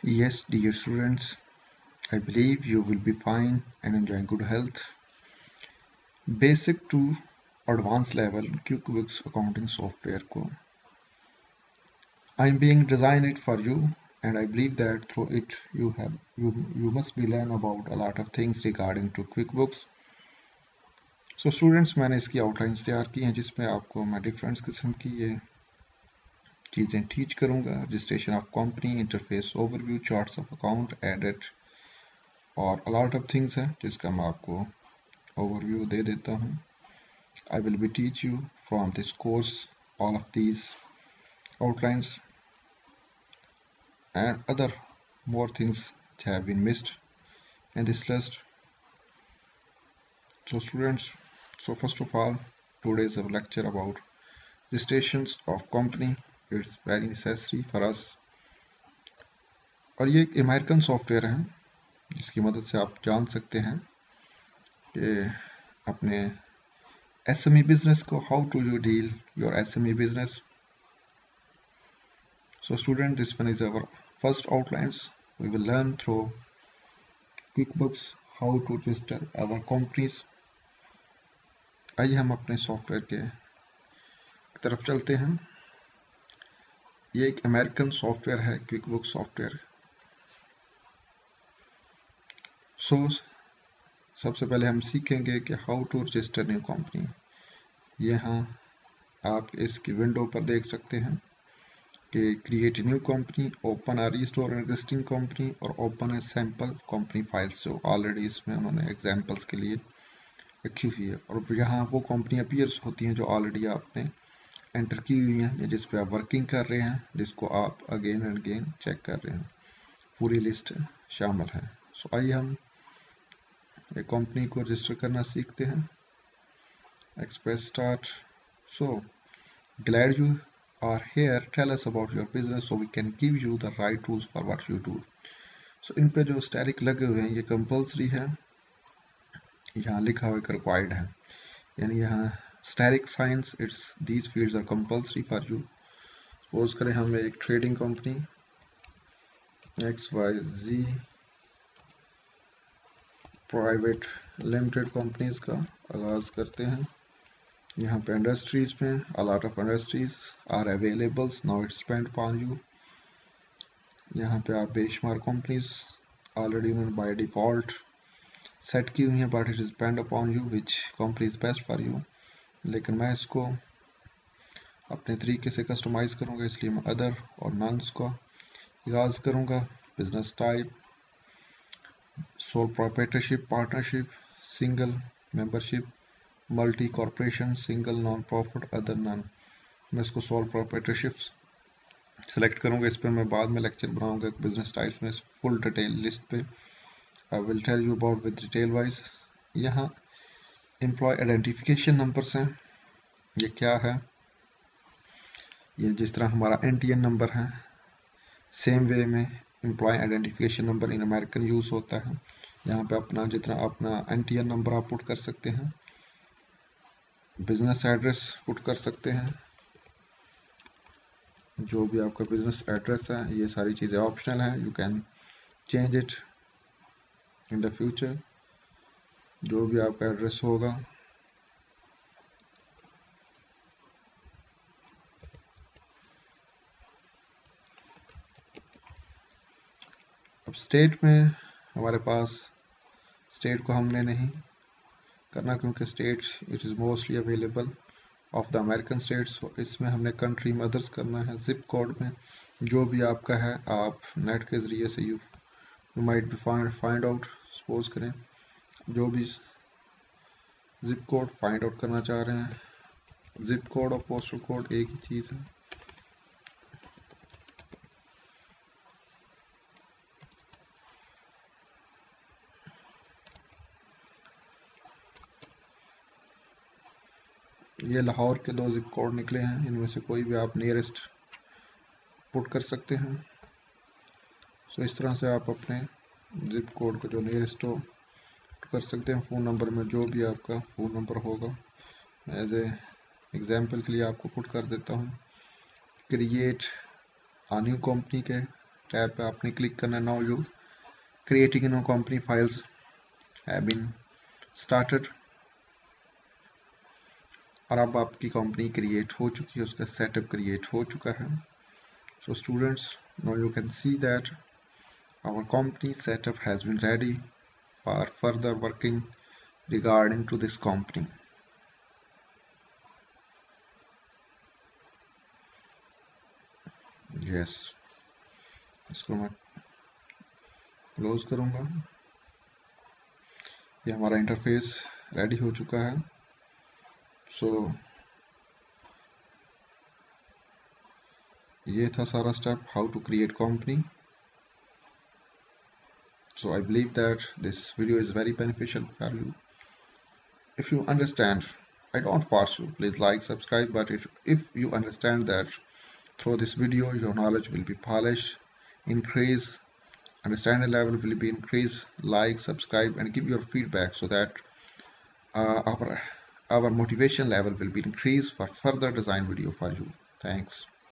Yes, dear students, I believe you will be fine and enjoying good health. Basic to advanced level Quickbooks accounting software को I'm being designed it for you, and I believe that through it you must be learn about a lot of things regarding to QuickBooks. So students, मैंने इसकी outlines तैयार की हैं जिसमें आपको मैं different किस्म की ये चीज़ें टीच करूँगा। Registration of company, interface overview, charts of account, edit और a lot of things हैं जिसका मैं आपको overview दे देता हूँ. I will be teach you from this course all of these outlines and other more things which have been missed in this list. So students, so first of all, today's a lecture about registrations of company. It's very necessary for us. और ये एक American software है जिसकी मदद से आप जान सकते हैं कि अपने SME business को how to you deal your SME business. So student, this one is our first outlines. We will learn through QuickBooks how to register our companies. आइए हम अपने सॉफ्टवेयर के तरफ चलते हैं. ये एक अमेरिकन सॉफ्टवेयर है, QuickBooks सॉफ्टवेयर. सो सबसे पहले हम सीखेंगे कि how to register new company. यहाँ आप इसकी विंडो पर देख सकते हैं कि create new company, open or restore existing company और ओपन है सैम्पल कंपनी फाइल्स जो ऑलरेडी इसमें उन्होंने एग्जांपल्स के लिए रखी हुई है. और यहाँ वो कंपनी अपीयर्स होती हैं जो ऑलरेडी आपने एंटर की हुई हैं या जिस पे आप वर्किंग कर रहे हैं, जिसको आप अगेन एंड अगेन चेक कर रहे हैं. पूरी लिस्ट शामिल है. सो आइए हम एक कंपनी को रजिस्टर करना सीखते हैं. Express start. So glad you are here. Tell us about your business so we can give you the right tools for what you do. So इन पे जो स्टैरिक लगे हुए हैं ये कंपल्सरी है. यहाँ लिखा हुआ रिक्वायर्ड है, यानी यहाँ asterisk signs it's these fields are compulsory for you. Suppose करें हम एक trading company XYZ private limited companies का आगाज करते हैं. यहाँ पे इंडस्ट्रीज में a lot of industries are available, now it's depend upon you. यहाँ पे आप बेशुमार कंपनीज ऑलरेडी उन्होंने बाय डिफॉल्ट सेट की हुई हैं, but it is depend upon you which company is best for you. लेकिन मैं इसको अपने तरीके से कस्टमाइज करूँगा, इसलिए मैं अदर और नॉन्स का आगाज करूँगा. Business type, sole proprietorship, partnership, single membership, multi corporation, single non profit, other non. मैं इसको सोल प्रोप्राइटरशिप सेलेक्ट करूँगा. इस पर मैं बाद में लेक्चर बनाऊँगा बिजनेस टाइप्स में फुल डिटेल लिस्ट पे. I will tell you about with detail wise. यहाँ एम्प्लॉय आइडेंटिफिकेशन नंबर्स हैं. ये क्या है? ये जिस तरह हमारा NTN नंबर है, सेम वे में employ identification number in American use होता है. यहाँ पे अपना जितना अपना NTN नंबर आप पुट कर सकते हैं, बिजनेस एड्रेस पुट कर सकते हैं, जो भी आपका बिजनेस एड्रेस है. ये सारी चीज़ें ऑप्शनल हैं, you can change it in the future. जो भी आपका एड्रेस होगा. अब स्टेट में हमारे पास, स्टेट को हमने नहीं करना क्योंकि state it is mostly available of the American states. इसमें हमने कंट्री में अदर्स करना है. जिप कोड में जो भी आपका है आप नेट के ज़रिए से you might be find out. Suppose करें जो भी जिप कोड फाइंड आउट करना चाह रहे हैं, जिप कोड और पोस्टल कोड एक ही चीज़ है. ये लाहौर के 2 जिप कोड निकले हैं, इनमें से कोई भी आप नियरेस्ट पुट कर सकते हैं. सो इस तरह से आप अपने जिप कोड को जो नियरेस्ट हो पुट कर सकते हैं. फ़ोन नंबर में जो भी आपका फ़ोन नंबर होगा, एज ए एग्जाम्पल के लिए आपको पुट कर देता हूँ. क्रिएट आ न्यू कंपनी के टैब पे आपने क्लिक करना। Now you creating new company files have been started, और अब आपकी कंपनी क्रिएट हो चुकी है, उसका सेटअप क्रिएट हो चुका है। So students, now you can see that our company setup has been ready for further working regarding to this company. Yes, इसको मैं क्लोज करूंगा। ये हमारा इंटरफेस रेडी हो चुका है। सो ये था सारा step, how to create company. So I believe that this video is very beneficial for you. If you understand, I don't force you, please like, subscribe, but if you understand that through this video your knowledge will be polished, increase, understanding level will be increased, like, subscribe and give your feedback so that our motivation level will be increased for further design video for you. Thanks.